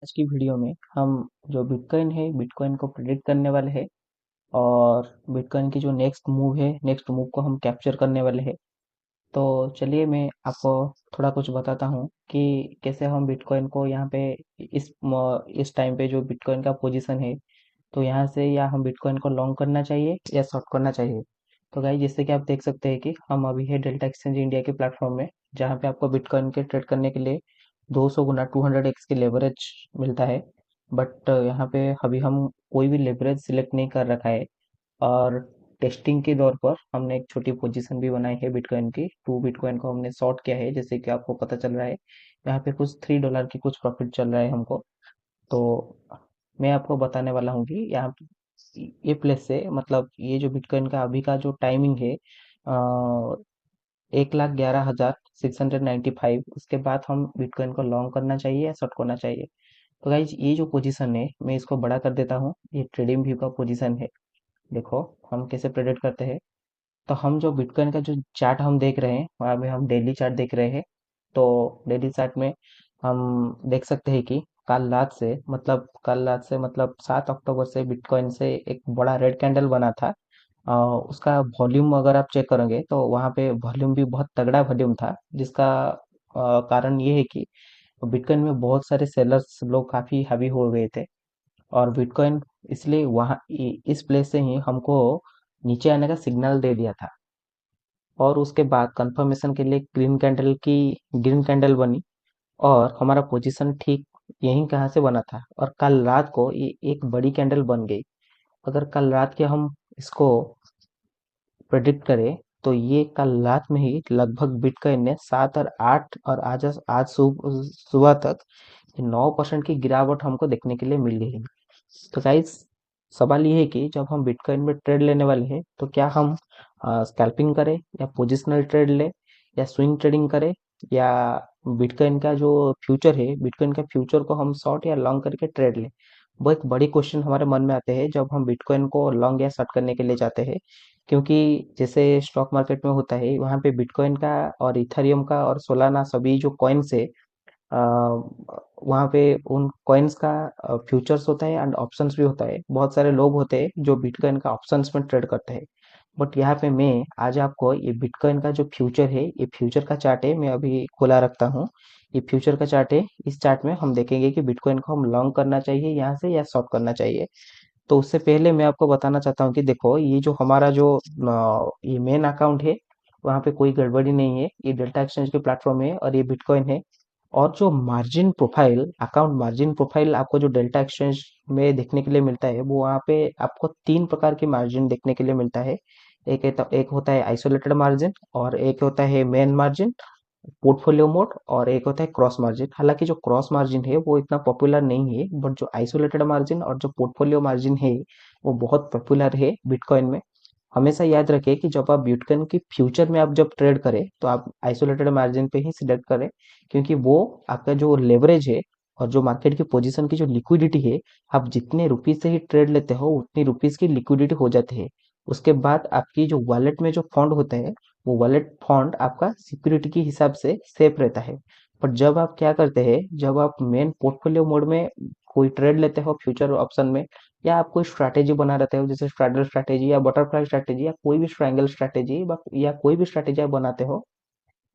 आज की वीडियो में हम जो बिटकॉइन है बिटकॉइन को प्रेडिक्ट करने वाले हैं और बिटकॉइन की जो नेक्स्ट मूव है नेक्स्ट मूव को हम कैप्चर करने वाले हैं। तो चलिए मैं आपको थोड़ा कुछ बताता हूँ कि कैसे हम बिटकॉइन को यहाँ पे इस टाइम पे जो बिटकॉइन का पोजीशन है, तो यहाँ से या हम बिटकॉइन को लॉन्ग करना चाहिए या शॉर्ट करना चाहिए। तो गाइस, जैसे कि आप देख सकते हैं कि हम अभी है डेल्टा एक्सचेंज इंडिया के प्लेटफॉर्म में, जहाँ पे आपको बिटकॉइन के ट्रेड करने के लिए 200 गुना 200x की लेवरेज मिलता है। बट यहाँ पे अभी हम कोई भी लेवरेज सिलेक्ट नहीं कर रखा है। और टेस्टिंग के दौर पर हमने एक छोटी पोजीशन भी बनाई है बिटकॉइन की, 2 बिटकॉइन को हमने शॉर्ट किया है, जैसे कि आपको पता चल रहा है। यहाँ पे कुछ $3 की कुछ प्रॉफिट चल रहा है हमको। तो मैं आपको बताने वाला हूँ कि यहाँ ये प्लेस से, मतलब ये जो बिटकॉइन का अभी का जो टाइमिंग है, 1,11,695, इसके बाद हम बिटकॉइन को लॉन्ग करना चाहिए या शॉर्ट करना चाहिए। तो गाइज, ये जो पोजीशन है मैं इसको बड़ा कर देता हूँ, ये ट्रेडिंग व्यू का पोजीशन है। देखो हम कैसे प्रेडिक्ट करते हैं। तो हम जो बिटकॉइन का जो चार्ट हम देख रहे हैं, वहाँ में हम डेली चार्ट देख रहे हैं। तो डेली चार्ट में हम देख सकते हैं कि कल रात से मतलब 7 अक्टूबर से बिटकॉइन से एक बड़ा रेड कैंडल बना था। उसका वॉल्यूम अगर आप चेक करेंगे तो वहाँ पे वॉल्यूम भी बहुत तगड़ा वॉल्यूम था, जिसका कारण ये है कि बिटकॉइन में बहुत सारे सेलर्स लोग काफ़ी हावी हो गए थे। और बिटकॉइन इसलिए इस प्लेस से ही हमको नीचे आने का सिग्नल दे दिया था। और उसके बाद कंफर्मेशन के लिए ग्रीन कैंडल बनी, और हमारा पोजीशन ठीक यहीं कहाँ से बना था, और कल रात को ये एक बड़ी कैंडल बन गई। अगर कल रात के हम इसको प्रेडिक्ट करें, तो ये कल रात में ही लगभग बिटकॉइन ने 7 और 8 और आज सुबह तक 9% की गिरावट हमको देखने के लिए मिल गई। तो गाइस, सवाल ये है कि जब हम बिटकॉइन में ट्रेड लेने वाले हैं, तो क्या हम स्कैल्पिंग करें या पोजिशनल ट्रेड लें या स्विंग ट्रेडिंग करें, या बिटकॉइन का जो फ्यूचर है बिटकॉइन का फ्यूचर को हम शॉर्ट या लॉन्ग करके ट्रेड लें। वो एक बड़ी क्वेश्चन हमारे मन में आते हैं जब हम बिटकॉइन को लॉन्ग या शॉर्ट करने के लिए जाते हैं। क्योंकि जैसे स्टॉक मार्केट में होता है, वहाँ पे बिटकॉइन का और इथेरियम का और सोलाना सभी जो कॉइन्स है, वहाँ पे उन कॉइन्स का फ्यूचर्स होता है एंड ऑप्शंस भी होता है। बहुत सारे लोग होते हैं जो बिटकॉइन का ऑप्शंस में ट्रेड करते हैं। बट यहाँ पे मैं आज आपको ये बिटकॉइन का जो फ्यूचर है, ये फ्यूचर का चार्ट है, मैं अभी खोला रखता हूँ। ये फ्यूचर का चार्ट है। इस चार्ट में हम देखेंगे कि बिटकॉइन को हम लॉन्ग करना चाहिए यहाँ से या शॉर्ट करना चाहिए। तो उससे पहले मैं आपको बताना चाहता हूँ कि देखो, ये जो हमारा जो ये मेन अकाउंट है, वहाँ पे कोई गड़बड़ी नहीं है। ये डेल्टा एक्सचेंज के प्लेटफॉर्म है और ये बिटकॉइन है। और जो margin profile, account margin profile आपको जो डेल्टा एक्सचेंज में देखने के लिए मिलता है, वो वहाँ पे आपको 3 प्रकार की मार्जिन देखने के लिए मिलता है। एक होता है आइसोलेटेड मार्जिन, और एक होता है मेन मार्जिन, पोर्टफोलियो मोड, और एक होता है क्रॉस मार्जिन। हालांकि जो क्रॉस मार्जिन है वो इतना पॉपुलर नहीं है, बट जो आइसोलेटेड मार्जिन और जो पोर्टफोलियो मार्जिन है, वो बहुत पॉपुलर है बिटकॉइन में। हमेशा याद रखें कि जब आप बिटकॉइन की फ्यूचर में आप जब ट्रेड करें, तो आप आइसोलेटेड मार्जिन पे ही सिलेक्ट करें। क्योंकि वो आपका जो लेवरेज है और जो मार्केट की पोजीशन की जो लिक्विडिटी है, आप जितने रुपीज से ही ट्रेड लेते हो उतनी रुपीज की लिक्विडिटी हो जाती है। उसके बाद आपकी जो वॉलेट में जो फंड होता है, वो वॉलेट फंड आपका सिक्योरिटी के हिसाब से सेफ रहता है। पर जब आप क्या करते हैं, जब आप मेन पोर्टफोलियो मोड में कोई ट्रेड लेते हो फ्यूचर ऑप्शन में, या आप कोई स्ट्रैटेजी बना रहते हो, जैसे स्ट्रैडल स्ट्रैटेजी या बटरफ्लाई स्ट्रैटेजी या कोई भी ट्रायंगल स्ट्रैटेजी या कोई भी स्ट्रैटेजी आप बनाते हो,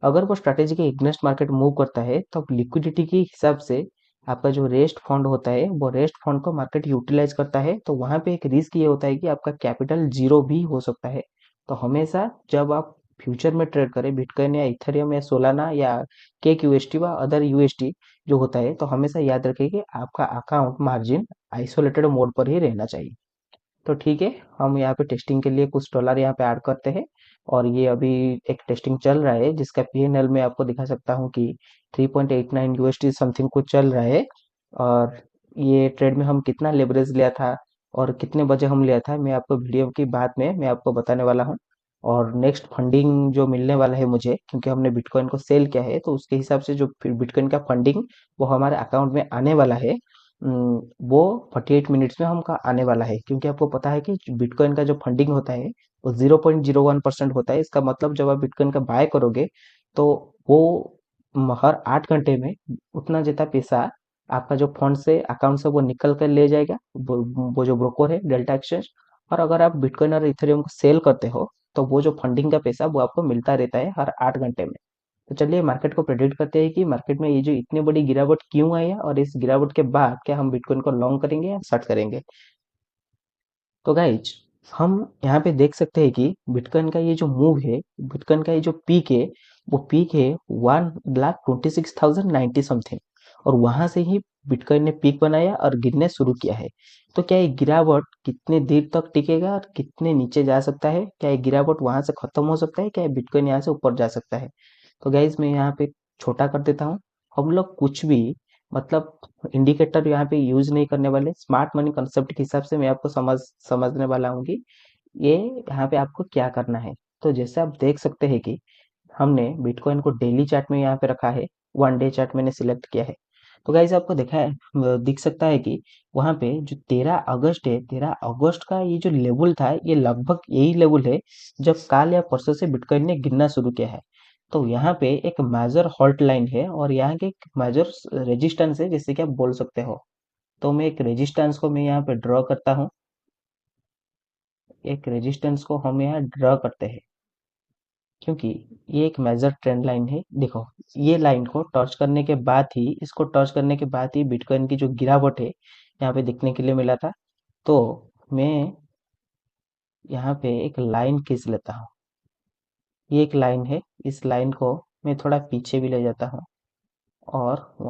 अगर वो स्ट्रैटेजी के इग्नेस्ट मार्केट मूव करता है, तो लिक्विडिटी के हिसाब से आपका जो रेस्ट फंड होता है, वो रेस्ट फंड को मार्केट यूटिलाइज करता है। तो वहां पे एक रिस्क ये होता है कि आपका कैपिटल जीरो भी हो सकता है। तो हमेशा जब आप फ्यूचर में ट्रेड करें बिटकॉइन या इथेरियम या सोलाना या केक यूएसटी व अदर यूएसटी जो होता है, तो हमेशा याद रखें कि आपका अकाउंट मार्जिन आइसोलेटेड मोड पर ही रहना चाहिए। तो ठीक है, हम यहाँ पे टेस्टिंग के लिए कुछ डॉलर यहाँ पे ऐड करते हैं। और ये अभी एक टेस्टिंग चल रहा है, जिसका पीएनएल में आपको दिखा सकता हूँ कि 3.89 यूएसडी समथिंग कुछ चल रहा है। और ये ट्रेड में हम कितना लेवरेज लिया था और कितने बजे हम लिया था, मैं आपको वीडियो की बाद में मैं आपको बताने वाला हूँ। और नेक्स्ट फंडिंग जो मिलने वाला है मुझे, क्योंकि हमने बिटकॉइन को सेल किया है, तो उसके हिसाब से जो फिर बिटकॉइन का फंडिंग वो हमारे अकाउंट में आने वाला है। वो 48 मिनट्स में हमका आने वाला है। क्योंकि आपको पता है कि बिटकॉइन का जो फंडिंग होता है वो 0.01% होता है। इसका मतलब जब आप बिटकॉइन का बाय करोगे, तो वो हर 8 घंटे में उतना जितना पैसा आपका जो फंड से अकाउंट से वो निकल कर ले जाएगा, वो जो ब्रोकर है डेल्टा एक्सचेंज। और अगर आप बिटकॉइन और इथेरियम को सेल करते हो, तो वो जो फंडिंग का पैसा वो आपको मिलता रहता है हर 8 घंटे में। तो चलिए मार्केट को प्रेडिक्ट करते हैं कि मार्केट में ये जो इतनी बड़ी गिरावट क्यों आई है, और इस गिरावट के बाद क्या हम बिटकॉइन को लॉन्ग करेंगे या शॉर्ट करेंगे। तो गाइज, हम यहाँ पे देख सकते हैं कि बिटकॉइन का ये जो मूव है, बिटकॉइन का ये जो पीक है, वो पीक है 1,26,090 समथिंग। और वहां से ही बिटकॉइन ने पीक बनाया और गिरने शुरू किया है। तो क्या ये गिरावट कितने देर तक टिकेगा और कितने नीचे जा सकता है, क्या ये गिरावट वहां से खत्म हो सकता है, क्या ये बिटकॉइन यहाँ से ऊपर जा सकता है। तो गाइज मैं यहाँ पे छोटा कर देता हूँ। हम लोग कुछ भी, मतलब इंडिकेटर यहाँ पे यूज नहीं करने वाले, स्मार्ट मनी कंसेप्ट के हिसाब से मैं आपको समझने वाला हूँ कि ये यहाँ पे आपको क्या करना है। तो जैसे आप देख सकते हैं कि हमने बिटकॉइन को डेली चार्ट में यहाँ पे रखा है, 1 डे चार्ट मैंने सिलेक्ट किया है। तो गाइस आपको देखा है, दिख सकता है कि वहाँ पे जो 13 अगस्त है, 13 अगस्त का ये जो लेवल था, ये लगभग यही लेवल है जब काल या परसों से बिटकॉइन ने गिरना शुरू किया है। तो यहाँ पे एक मेजर हॉल्ट लाइन है और यहाँ के एक मेजर रेजिस्टेंस है, जैसे कि आप बोल सकते हो। तो मैं एक रेजिस्टेंस को मैं यहाँ पे ड्रॉ करता हूँ। एक रेजिस्टेंस को हम यहाँ ड्रॉ करते हैं, क्योंकि ये एक मेजर ट्रेंड लाइन है। देखो, ये लाइन को टच करने के बाद ही, इसको टच करने के बाद ही बिटकॉइन की जो गिरावट है यहाँ पे देखने के लिए मिला था। तो मैं यहाँ पे एक लाइन खींच लेता हूँ। ये एक लाइन है, इस लाइन को मैं थोड़ा पीछे भी ले जाता हूँ और